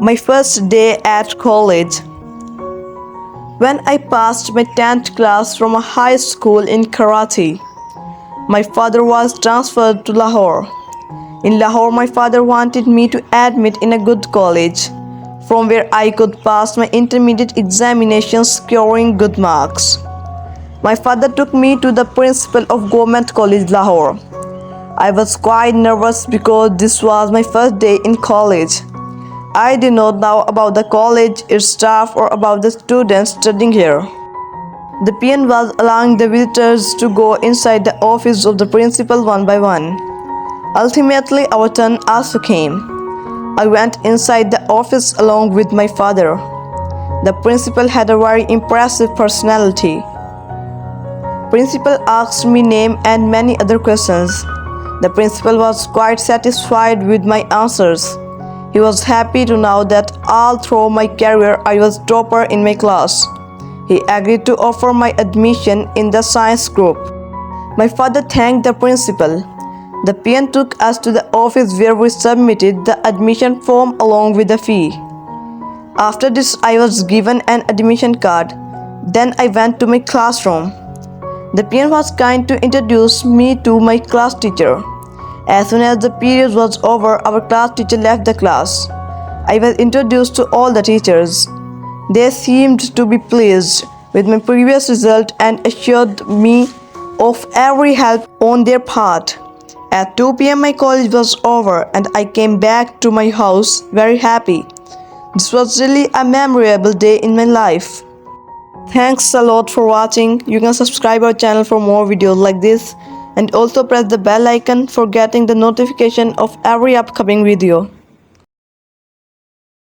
My first day at college. When I passed my 10th class from a high school in Karachi, my father was transferred to Lahore. In Lahore, my father wanted me to admit in a good college, from where I could pass my intermediate examinations scoring good marks. My father took me to the principal of Government College Lahore. I was quite nervous because this was my first day in college. I did not know about the college, its staff, or about the students studying here. The peon was allowing the visitors to go inside the office of the principal one by one. Ultimately, our turn also came. I went inside the office along with my father. The principal had a very impressive personality. Principal asked me name and many other questions. The principal was quite satisfied with my answers. He was happy to know that all through my career I was topper in my class. He agreed to offer my admission in the science group. My father thanked the principal. The peon took us to the office where we submitted the admission form along with the fee. After this, I was given an admission card. Then I went to my classroom. The peon was kind to introduce me to my class teacher. As soon as the period was over, our class teacher left the class. I was introduced to all the teachers. They seemed to be pleased with my previous result and assured me of every help on their part. At 2 p.m. my college was over and I came back to my house very happy. This was really a memorable day in my life. Thanks a lot for watching. You can subscribe our channel for more videos like this and also press the bell icon for getting the notification of every upcoming video.